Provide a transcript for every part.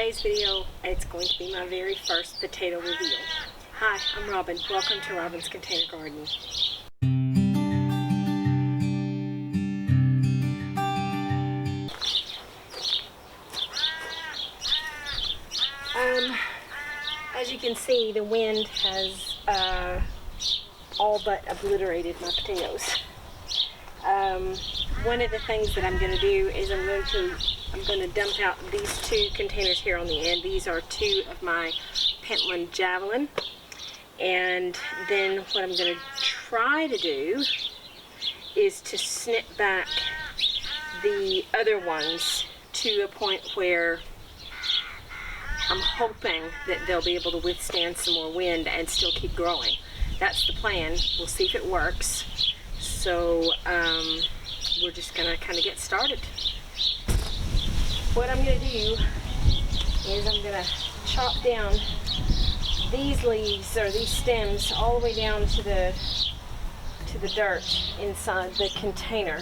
today's video, it's going to be my very first potato reveal. Hi, I'm Robin. Welcome to Robin's Container Garden. As you can see, the wind has all but obliterated my potatoes. One of the things that I'm going to do is I'm going to dump out these two containers here on the end. These are two of my Pentland Javelin, and then what I'm going to try to do is to snip back the other ones to a point where I'm hoping that they'll be able to withstand some more wind and still keep growing. That's the plan. We'll see if it works. So we're just going to kind of get started. What I'm going to do is I'm going to chop down these leaves or these stems all the way down to the dirt inside the container,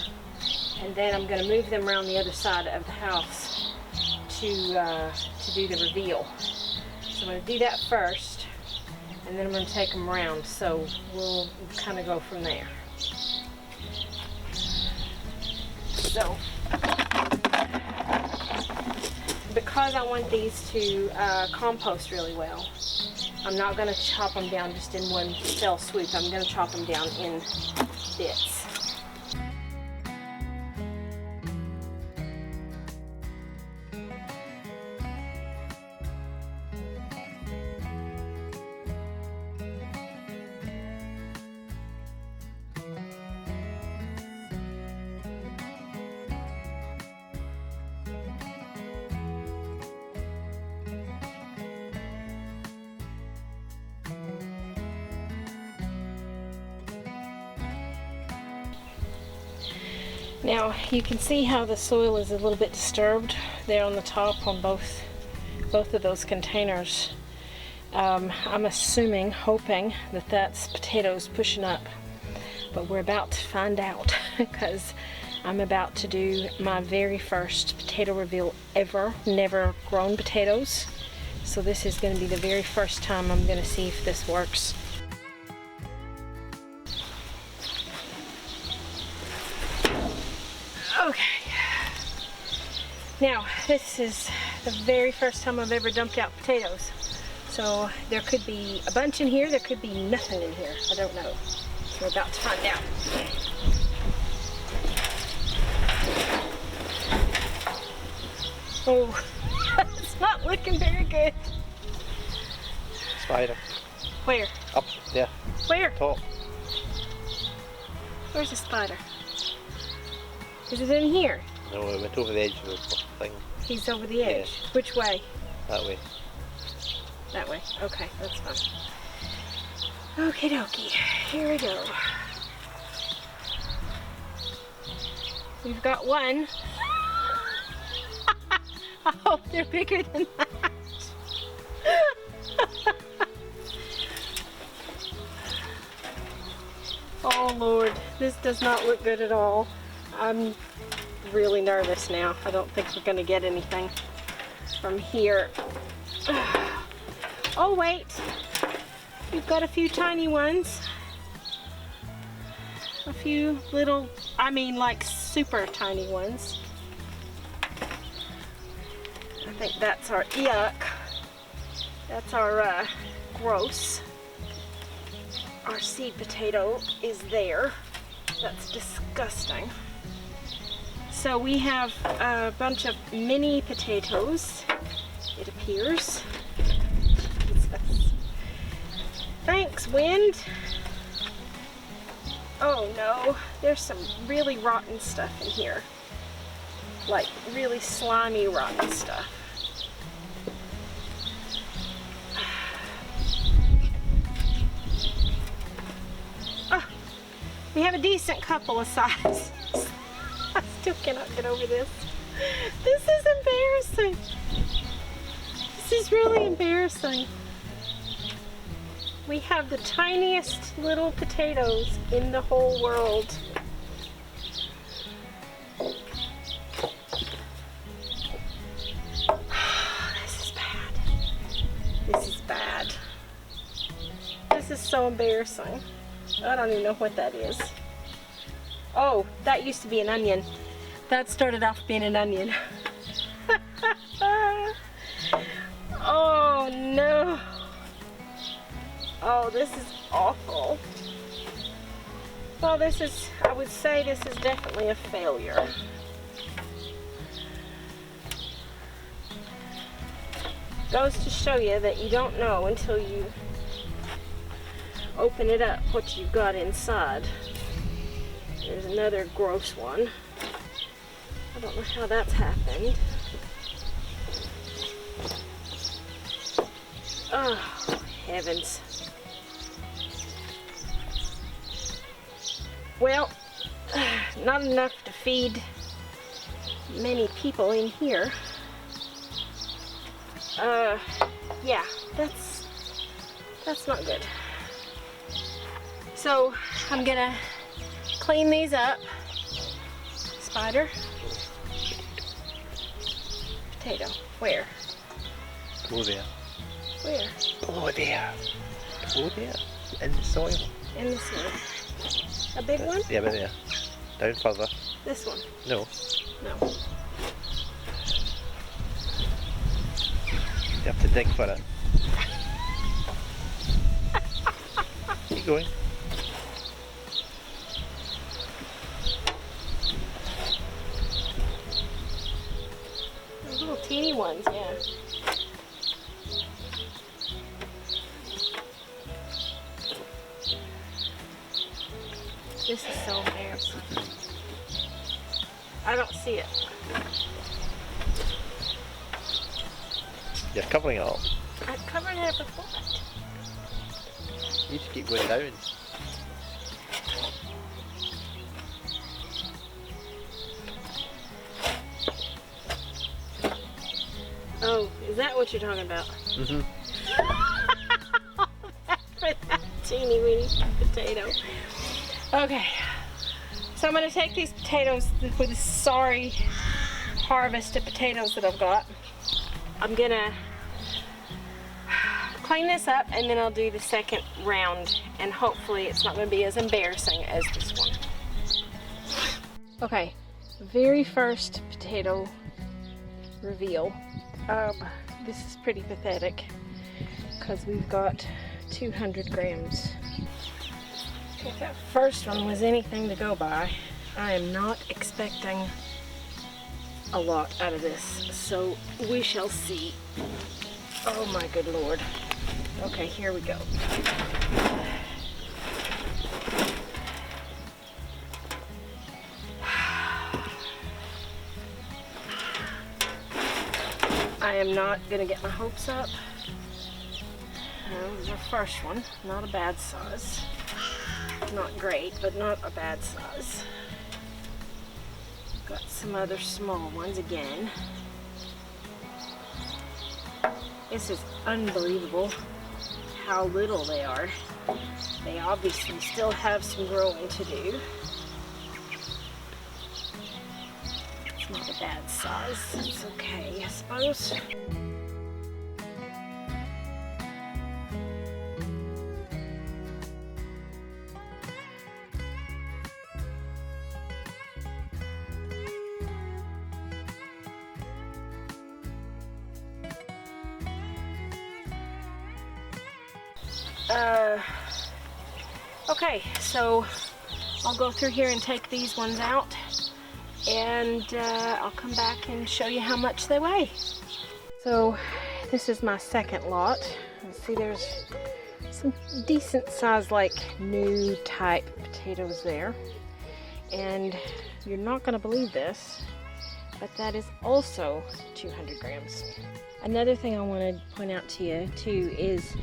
and then I'm going to move them around the other side of the house to do the reveal. So I'm going to do that first, and then I'm going to take them around. So we'll kind of go from there. So because I want these to compost really well, I'm not going to chop them down just in one fell swoop. I'm going to chop them down in bits. Now you can see how the soil is a little bit disturbed there on the top on both of those containers. I'm assuming, hoping that that's potatoes pushing up, but we're about to find out because I'm about to do my very first potato reveal ever. Never grown potatoes, so this is going to be the very first time I'm going to see if this works. Okay, now this is the very first time I've ever dumped out potatoes, so there could be a bunch in here, there could be nothing in here, I don't know. We're about to find out. Oh, it's not looking very good. Spider. Where? Up there. Where? Top. Where's the spider? Is it in here? No, it went over the edge of the thing. He's over the edge? Yeah. Which way? That way. That way. Okay, that's fine. Okie dokie. Here we go. We've got one. I hope they're bigger than that. Oh Lord, this does not look good at all. I'm really nervous now. I don't think we're going to get anything from here. Oh wait, we've got a few tiny ones. A few little, I mean like super tiny ones. I think that's our yuck. That's our gross. Our seed potato is there. That's disgusting. So we have a bunch of mini potatoes, it appears. Thanks, wind. Oh no, there's some really rotten stuff in here. Like really slimy rotten stuff. Oh, we have a decent couple of sizes. I still cannot get over this. This is embarrassing. This is really embarrassing. We have the tiniest little potatoes in the whole world. This is bad. so embarrassing. I don't even know what that is. Oh, that used to be an onion. That started off being an onion. Oh no. Oh, this is awful. Well, this is, I would say this is definitely a failure. Goes to show you that you don't know until you open it up what you've got inside. There's another gross one. I don't know how that's happened. Oh, heavens. Well, not enough to feed many people in here. Yeah, that's not good. So I'm gonna clean these up. Spider. Potato. Where? Go there. Where? Go there. Go there. In the soil. In the soil. A big one? Yeah, but there. Down further. This one? No. No. You have to dig for it. Keep going. Those little teeny ones, yeah. This is so embarrassing. I don't see it. You're covering it up. I'm covering it with what? You just keep going down. Oh, is that what you're talking about? Mm-hmm. For that teeny weeny potato. Okay, so I'm going to take these potatoes with this sorry harvest of potatoes that I've got. I'm going to clean this up and then I'll do the second round and hopefully it's not going to be as embarrassing as this one. Okay, very first potato reveal. This is pretty pathetic because we've got 200 grams. If that first one was anything to go by, I am not expecting a lot out of this, so we shall see. Oh my good lord. Okay, here we go. I am not gonna get my hopes up. This is our first one, not a bad size. Not great, but not a bad size. Got some other small ones again. This is unbelievable how little they are. They obviously still have some growing to do. It's not a bad size. It's okay, I suppose. Okay, so I'll go through here and take these ones out and I'll come back and show you how much they weigh. So this is my second lot. Let's see, there's some decent size, like new type potatoes there. And you're not gonna believe this, but that is also 200 grams. Another thing I want to point out to you too is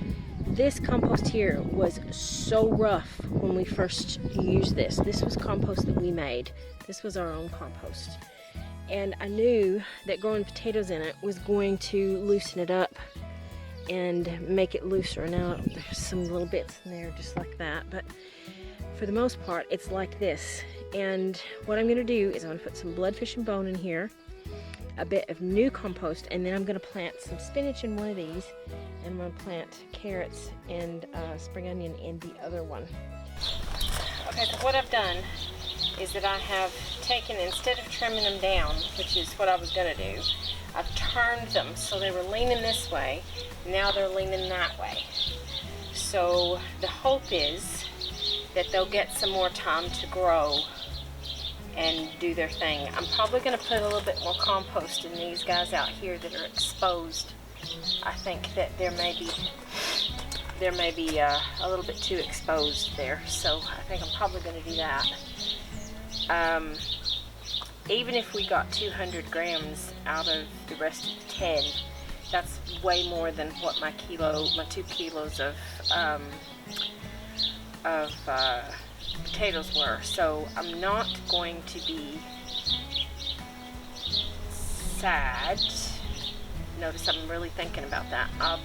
this compost here was so rough when we first used this. This was compost that we made. This was our own compost. And I knew that growing potatoes in it was going to loosen it up and make it looser. Now there's some little bits in there just like that, but for the most part it's like this. And what I'm going to do is I'm going to put some bloodfish and bone in here, a bit of new compost, and then I'm going to plant some spinach in one of these, and I'm going to plant carrots and spring onion in the other one. Okay, so what I've done is that I have taken, instead of trimming them down, which is what I was going to do, I've turned them so they were leaning this way. Now they're leaning that way. So the hope is that they'll get some more time to grow and do their thing. I'm probably going to put a little bit more compost in these guys out here that are exposed. I think that there may be a little bit too exposed there, so I think I'm probably going to do that. Even if we got 200 grams out of the rest of the 10, that's way more than what my 2 kilos of potatoes were. So I'm not going to be sad. Notice I'm really thinking about that. I'm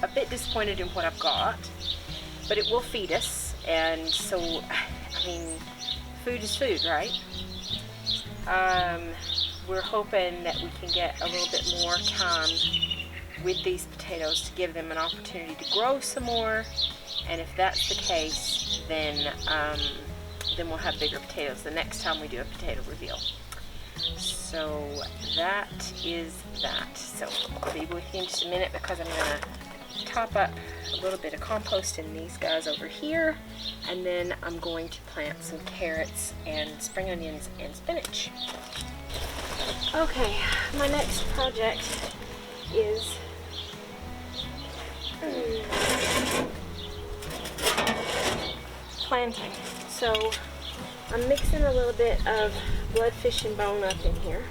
a bit disappointed in what I've got, but it will feed us, and so, I mean, food is food, right? We're hoping that we can get a little bit more time with these potatoes to give them an opportunity to grow some more, and if that's the case, then we'll have bigger potatoes the next time we do a potato reveal. So that is that. So I'll be with you in just a minute, because I'm going to top up a little bit of compost in these guys over here, and then I'm going to plant some carrots and spring onions and spinach. Okay, my next project is planting. So I'm mixing a little bit of bloodfish and bone up in here.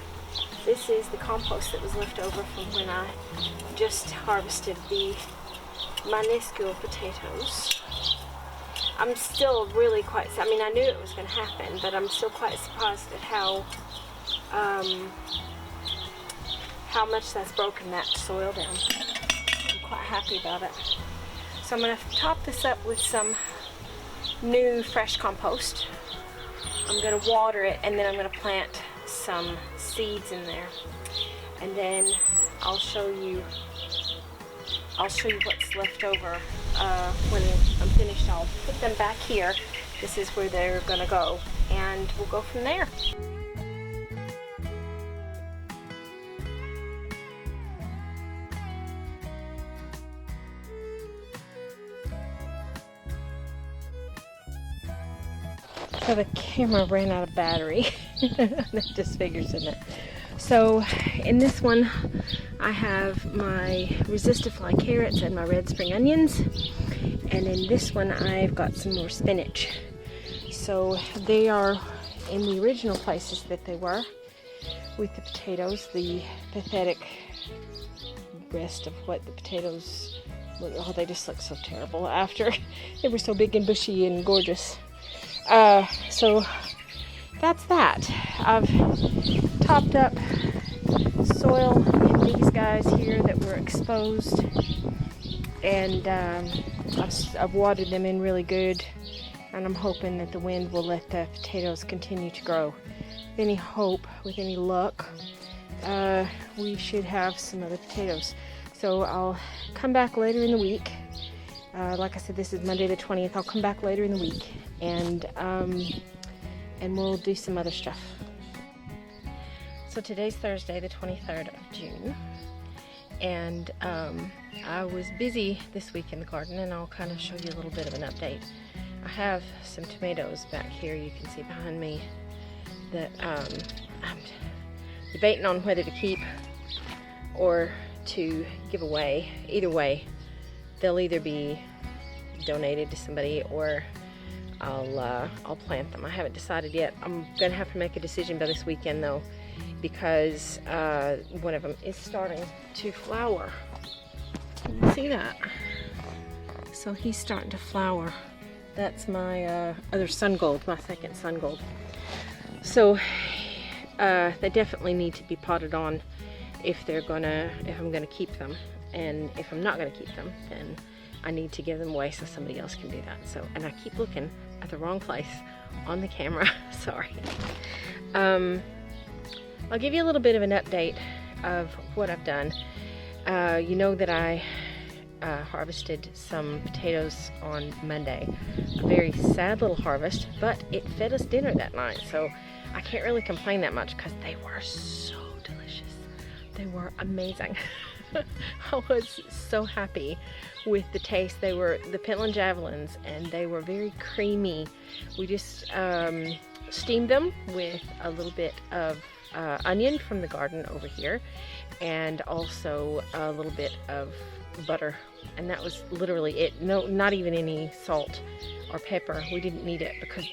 This is the compost that was left over from when I just harvested the minuscule potatoes. I'm still really quite, I mean, I knew it was going to happen, but I'm still quite surprised at how much that's broken that soil down. I'm quite happy about it. So I'm going to top this up with some new fresh compost. I'm going to water it, and then I'm going to plant some seeds in there, and then I'll show you what's left over when I'm finished. I'll put them back here. This is where they're going to go, and we'll go from there. So the camera ran out of battery. That just figures in it. So in this one I have my resistifly carrots and my red spring onions, and in this one I've got some more spinach. So they are in the original places that they were with the potatoes, the pathetic rest of what the potatoes, oh, they just look so terrible after they were so big and bushy and gorgeous. So that's that. I've topped up soil in these guys here that were exposed, and I've watered them in really good, and I'm hoping that the wind will let the potatoes continue to grow. With any hope, with any luck, we should have some other potatoes. So I'll come back later in the week. Like I said, this is Monday the 20th. I'll come back later in the week, and we'll do some other stuff. So today's Thursday, the 23rd of June, and I was busy this week in the garden, and I'll kind of show you a little bit of an update. I have some tomatoes back here, you can see behind me, that I'm debating on whether to keep or to give away. Either way, they'll either be donated to somebody or I'll plant them. I haven't decided yet. I'm gonna have to make a decision by this weekend though, because one of them is starting to flower. Can you see that? So he's starting to flower. That's my other sun gold, my second sun gold. So they definitely need to be potted on if I'm gonna keep them. And if I'm not gonna keep them, then I need to give them away so somebody else can do that. So, and I keep looking at the wrong place on the camera. Sorry. I'll give you a little bit of an update of what I've done. You know that I harvested some potatoes on Monday. A very sad little harvest, but it fed us dinner that night, so I can't really complain that much because they were so delicious. They were amazing. I was so happy with the taste. They were the Pentland Javelins, and they were very creamy. We just steamed them with a little bit of onion from the garden over here, and also a little bit of butter, and that was literally it. No, not even any salt or pepper. We didn't need it because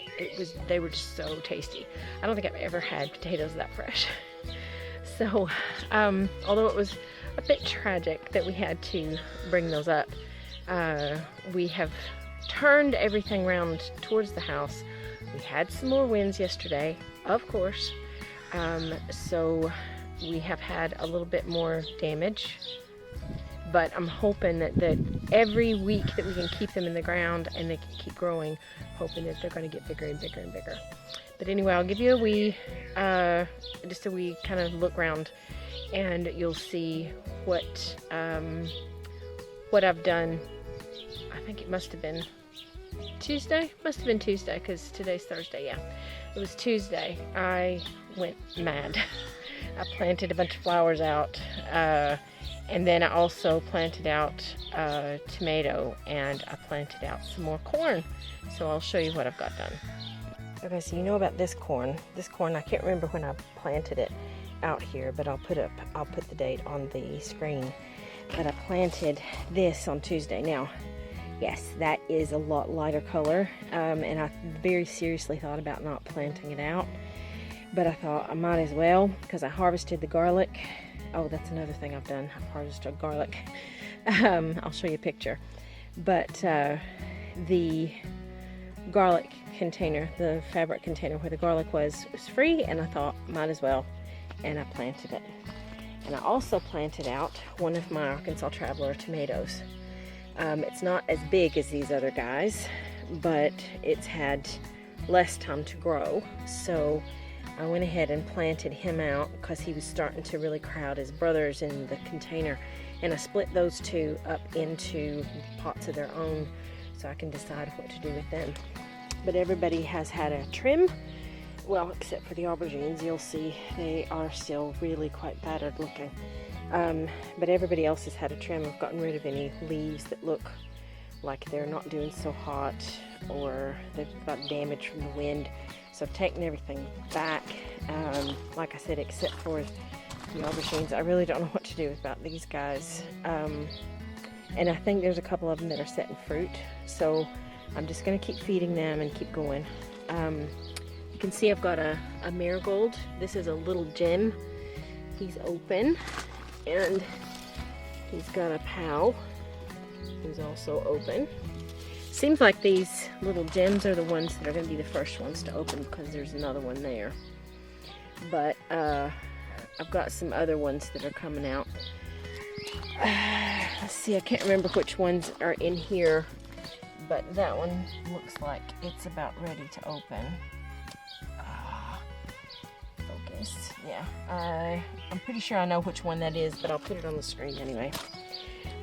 they were just so tasty. I don't think I've ever had potatoes that fresh. So although it was a bit tragic that we had to bring those up, we have turned everything around towards the house. We had some more winds yesterday, of course, so we have had a little bit more damage, but I'm hoping that every week that we can keep them in the ground and they can keep growing, hoping that they're going to get bigger and bigger and bigger. But anyway, I'll give you just a wee kind of look around, and you'll see what I've done. I think it must have been Tuesday. Must have been Tuesday because today's Thursday. Yeah, it was Tuesday. I went mad. I planted a bunch of flowers out, and then I also planted out tomato, and I planted out some more corn. So I'll show you what I've got done. Okay, so you know about this corn. This corn, I can't remember when I planted it out here, but I'll put the date on the screen. But I planted this on Tuesday. Now, yes, that is a lot lighter color, and I very seriously thought about not planting it out, but I thought I might as well because I harvested the garlic. Oh, that's another thing I've done. I've harvested garlic. I'll show you a picture. But the garlic container, the fabric container where the garlic was free, and I thought might as well, and I planted it. And I also planted out one of my Arkansas Traveler tomatoes. It's not as big as these other guys, but it's had less time to grow, so I went ahead and planted him out because he was starting to really crowd his brothers in the container, and I split those two up into pots of their own so I can decide what to do with them. But everybody has had a trim, well, except for the aubergines. You'll see they are still really quite battered looking, but everybody else has had a trim. I've gotten rid of any leaves that look like they're not doing so hot or they've got damage from the wind. So I've taken everything back, like I said, except for the aubergines. I really don't know what to do about these guys, and I think there's a couple of them that are setting fruit, so I'm just going to keep feeding them and keep going. You can see I've got a marigold. This is a little gem. He's open, and he's got a pal who's also open. Seems like these little gems are the ones that are going to be the first ones to open because there's another one there. But I've got some other ones that are coming out. Let's see, I can't remember which ones are in here, but that one looks like it's about ready to open. Focus. Yeah, I'm pretty sure I know which one that is, but I'll put it on the screen anyway.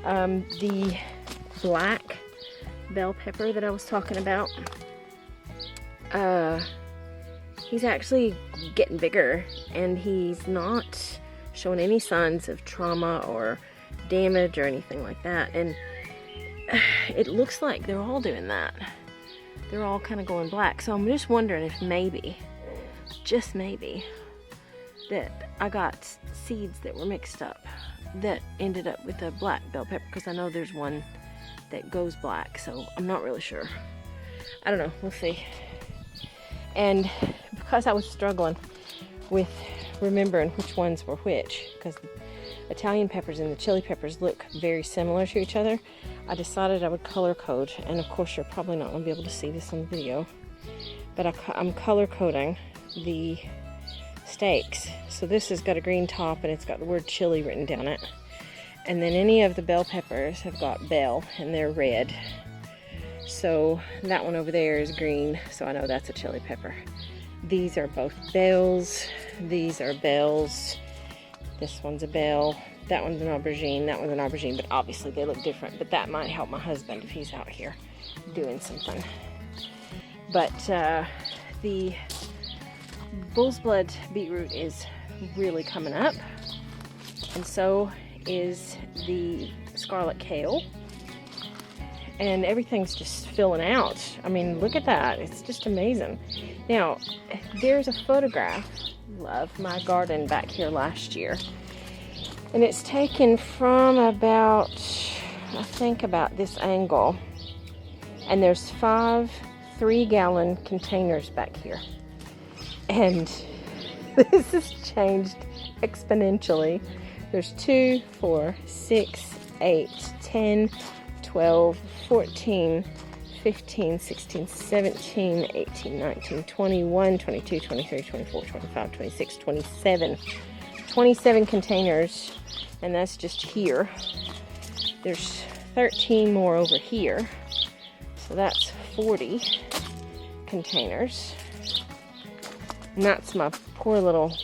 The black bell pepper that I was talking about, he's actually getting bigger, and he's not showing any signs of trauma or damage or anything like that, and it looks like they're all doing that. They're all kind of going black, so I'm just wondering if maybe, just maybe, that I got seeds that were mixed up that ended up with a black bell pepper, because I know there's one that goes black, so I'm not really sure. I don't know, we'll see. And because I was struggling with remembering which ones were which, because the Italian peppers and the chili peppers look very similar to each other, I decided I would color code. And of course you're probably not going to be able to see this on the video, but I'm color coding the stakes. So this has got a green top and it's got the word chili written down it. And then any of the bell peppers have got bell and they're red. So that one over there is green, so I know that's a chili pepper. These are both bells. These are bells. This one's a bell. That one's an aubergine. That one's an aubergine, but obviously they look different. But that might help my husband if he's out here doing something. But the bull's blood beetroot is really coming up, and so is the scarlet kale. And everything's just filling out. I mean, look at that. It's just amazing. Now, there's a photograph of my garden back here last year. And it's taken from about, I think about this angle. And there's 5 3-gallon containers back here. And this has changed exponentially. There's 2, 4, 6, 8, 10, 12, 14, 15, 16, 17, 18, 19, 21, 22, 23, 24, 25, 26, 27. 27 containers, and that's just here. There's 13 more over here, so that's 40 containers. And that's my poor little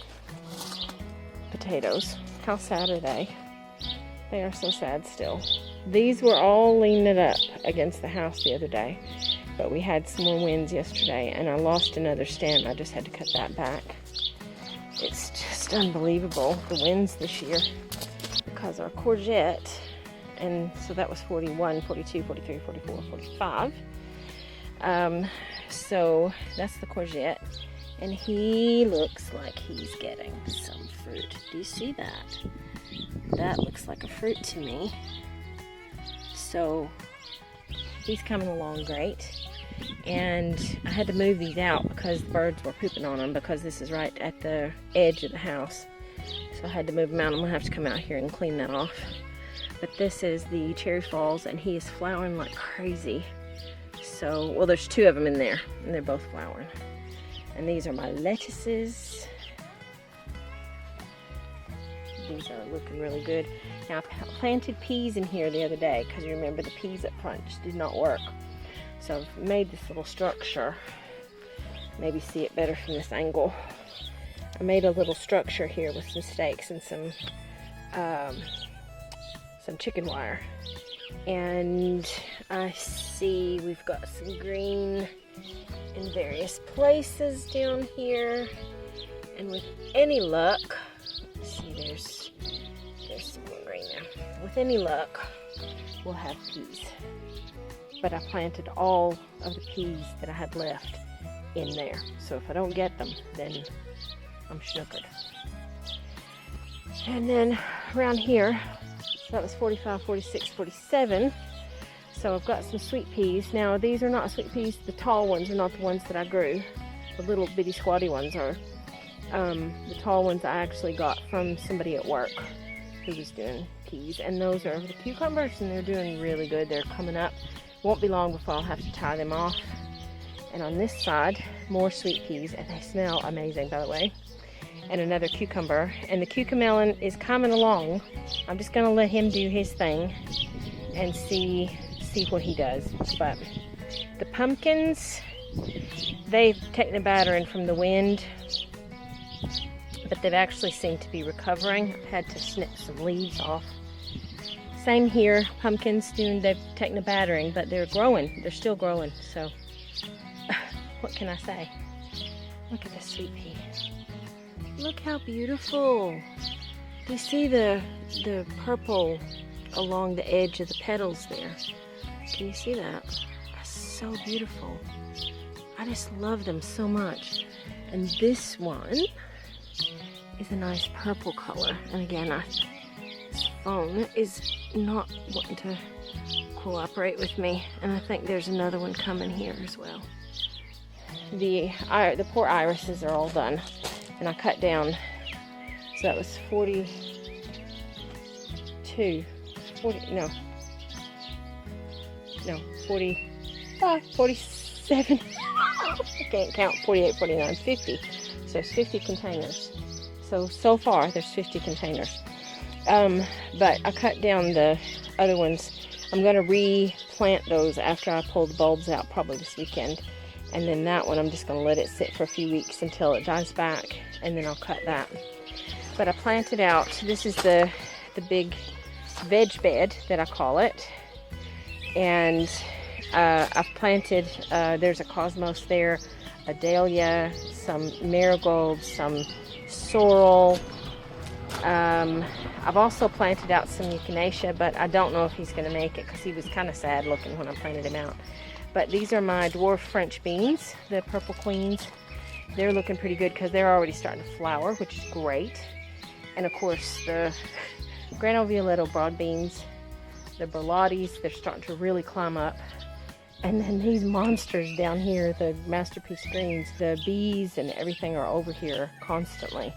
potatoes. How sad are they? They are so sad still. These were all leaning up against the house the other day, but we had some more winds yesterday, and I lost another stem. I just had to cut that back. It's just unbelievable, the winds this year, because our courgette, and so that was 41, 42, 43, 44, 45. So that's the courgette, and he looks like he's getting some fruit. Do you see that? That looks like a fruit to me. So he's coming along great. And I had to move these out because the birds were pooping on them, because this is right at the edge of the house. So I had to move them out. I'm going to have to come out here and clean that off. But this is the cherry falls, and he is flowering like crazy. So, well, there's 2 of them in there, and they're both flowering. And these are my lettuces. These are looking really good. Now, I planted peas in here the other day, because you remember the peas up front just did not work. So I've made this little structure. Maybe see it better from this angle. I made a little structure here with some stakes and some chicken wire. And I see we've got some green in various places down here. And with any luck, see there's some more green there. With any luck, we'll have peas. But I planted all of the peas that I had left in there. So if I don't get them, then I'm snookered. And then around here, so that was 45, 46, 47. So I've got some sweet peas. Now these are not sweet peas. The tall ones are not the ones that I grew. The little bitty squatty ones are. The tall ones I actually got from somebody at work who was doing peas. And those are the cucumbers, and they're doing really good. They're coming up. Won't be long before I'll have to tie them off. And on this side, more sweet peas, and they smell amazing, by the way. And another cucumber, and the cucamelon is coming along. I'm just gonna let him do his thing and see what he does. But the pumpkins, they've taken a battering from the wind, but they've actually seemed to be recovering. I've had to snip some leaves off. Same here, pumpkins, they've taken a battering, but they're growing. They're still growing, so what can I say? Look at this sweet pea. Look how beautiful. Do you see the purple along the edge of the petals there? Can you see that? That's so beautiful. I just love them so much. And this one is a nice purple color. And again, this phone is not wanting to cooperate with me, and I think there's another one coming here as well. The poor irises are all done, and I cut down, so that was 47. I can't count. 48, 49, 50. So it's 50 containers. So far there's 50 containers. But I cut down the other ones. I'm going to replant those after I pull the bulbs out, probably this weekend. And then that one, I'm just going to let it sit for a few weeks until it dies back, and then I'll cut that. But I planted out, this is the big veg bed that I call it. And I've planted, there's a cosmos there, a dahlia, some marigolds, some sorrel. I've also planted out some echinacea, but I don't know if he's going to make it because he was kind of sad looking when I planted him out. But these are my dwarf French beans, the purple queens. They're looking pretty good because they're already starting to flower, which is great. And of course the grano violetto broad beans, the berlottis, they're starting to really climb up. And then these monsters down here, the masterpiece greens, the bees and everything are over here constantly.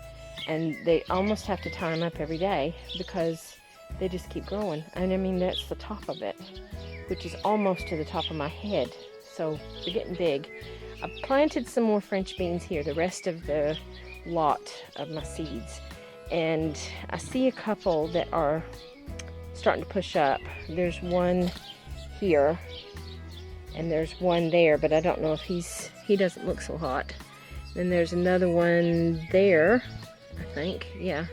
And they almost have to tie them up every day because they just keep growing. And I mean, that's the top of it, which is almost to the top of my head. So they're getting big. I planted some more French beans here, the rest of the lot of my seeds. And I see a couple that are starting to push up. There's one here and there's one there, but I don't know if he doesn't look so hot. Then there's another one there, I think, yeah.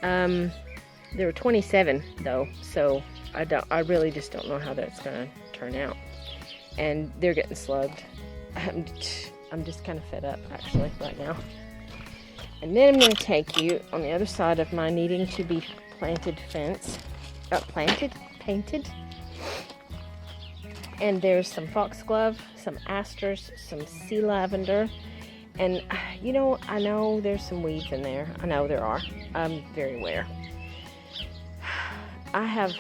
There were 27 though, so I really just don't know how that's gonna turn out. And they're getting slugged. I'm just kind of fed up actually right now. And then I'm going to take you on the other side of my needing to be planted fence. Painted. And there's some foxglove, some asters, some sea lavender. And, you know, I know there's some weeds in there. I know there are. I'm very aware. I have,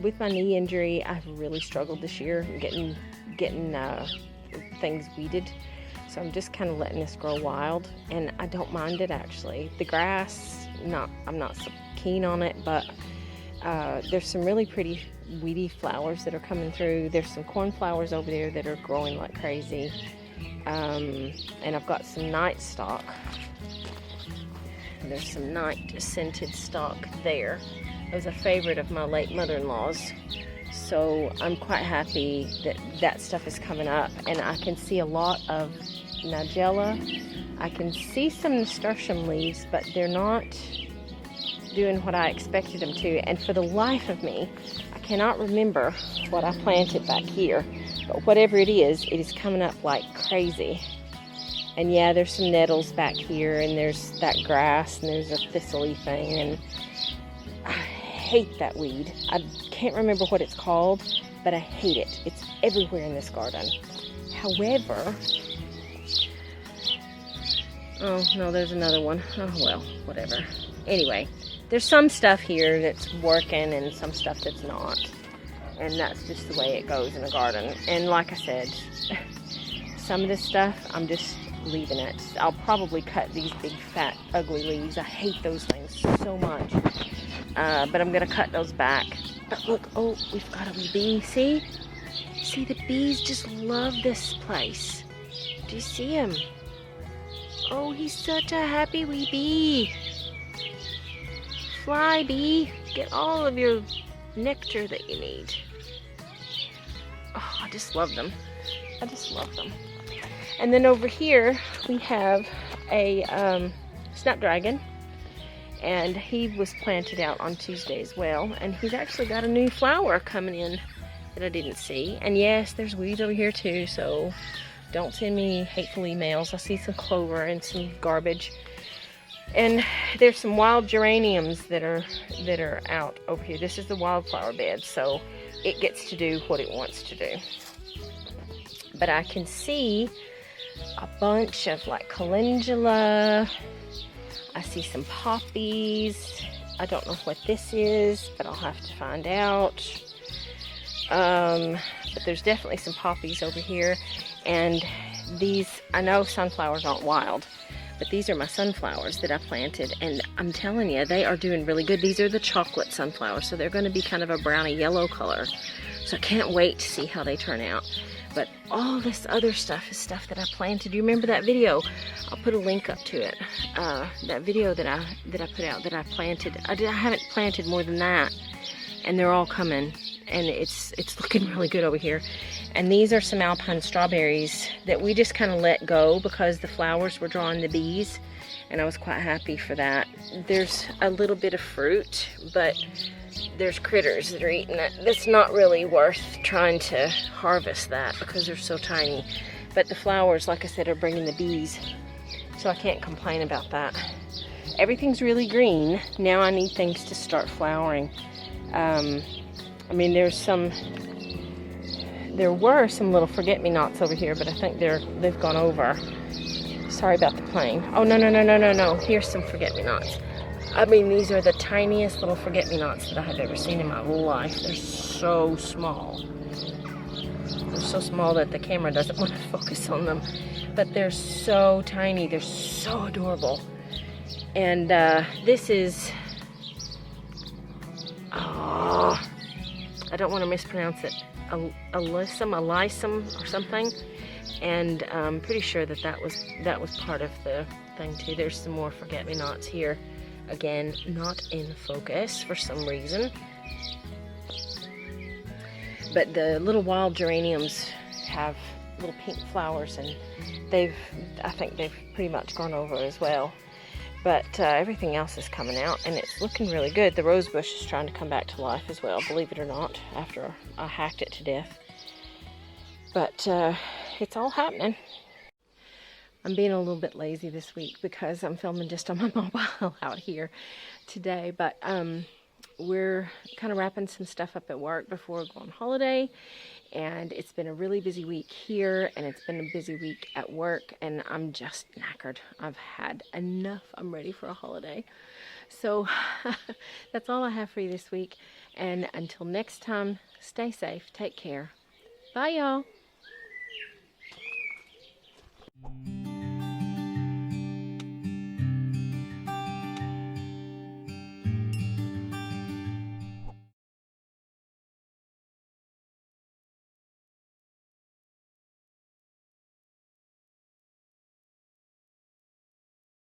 with my knee injury, I've really struggled this year getting things weeded. So I'm just kind of letting this grow wild, and I don't mind it actually. The grass, I'm not so keen on it, but there's some really pretty weedy flowers that are coming through. There's some cornflowers over there that are growing like crazy. And I've got some night stock. There's some night scented stock there. It was a favorite of my late mother-in-law's. So I'm quite happy that that stuff is coming up, and I can see a lot of nigella. I can see some nasturtium leaves, but they're not doing what I expected them to. And for the life of me, I cannot remember what I planted back here, but whatever it is coming up like crazy. And yeah, there's some nettles back here, and there's that grass, and there's a thistle-y thing, and I hate that weed. I can't remember what it's called, but I hate it. It's everywhere in this garden. However, oh no, there's another one. Oh well, whatever. Anyway, there's some stuff here that's working and some stuff that's not. And that's just the way it goes in a garden. And like I said, some of this stuff, I'm just leaving it. I'll probably cut these big, fat, ugly leaves. I hate those things so much. But I'm going to cut those back. But look, oh, we've got a wee bee. See? See, the bees just love this place. Do you see him? Oh, he's such a happy wee bee. Fly, bee. Get all of your nectar that you need. Oh, I just love them. I just love them. And then over here, we have a snapdragon. And he was planted out on Tuesday as well. And he's actually got a new flower coming in that I didn't see. And yes, there's weeds over here too, so don't send me hateful emails. I see some clover and some garbage. And there's some wild geraniums that are out over here. This is the wildflower bed, so it gets to do what it wants to do. But I can see a bunch of like calendula. I see some poppies. I don't know what this is, but I'll have to find out. But there's definitely some poppies over here. And these, I know sunflowers aren't wild, but these are my sunflowers that I planted. And I'm telling you, they are doing really good. These are the chocolate sunflowers, so they're going to be kind of a browny yellow color. So I can't wait to see how they turn out. But all this other stuff is stuff that I planted. Do you remember that video? I'll put a link up to it. That video that I put out that I planted. I haven't planted more than that, and they're all coming. and it's looking really good over here. And these are some alpine strawberries that we just kind of let go because the flowers were drawing the bees, and I was quite happy for that. There's a little bit of fruit, but there's critters that are eating it. It's not really worth trying to harvest that because they're so tiny. But the flowers, like I said, are bringing the bees, so I can't complain about that. Everything's really green. Now I need things to start flowering. I mean, there were some little forget-me-nots over here, but I think they've gone over. Sorry about the plane. Oh, no. Here's some forget-me-nots. I mean, these are the tiniest little forget-me-nots that I have ever seen in my life. They're so small. They're so small that the camera doesn't want to focus on them. But they're so tiny. They're so adorable. And this is... Oh, I don't want to mispronounce it. Alyssum or something. And I'm pretty sure that was part of the thing too. There's some more forget-me-nots here. Again, not in focus for some reason. But the little wild geraniums have little pink flowers, and I think they've pretty much gone over as well. But everything else is coming out, and it's looking really good. The rose bush is trying to come back to life as well, believe it or not, after I hacked it to death. But it's all happening. I'm being a little bit lazy this week because I'm filming just on my mobile out here today. But we're kind of wrapping some stuff up at work before we go on holiday. And it's been a really busy week here, and it's been a busy week at work, and I'm just knackered. I've had enough. I'm ready for a holiday. So that's all I have for you this week. And until next time, stay safe. Take care. Bye, y'all.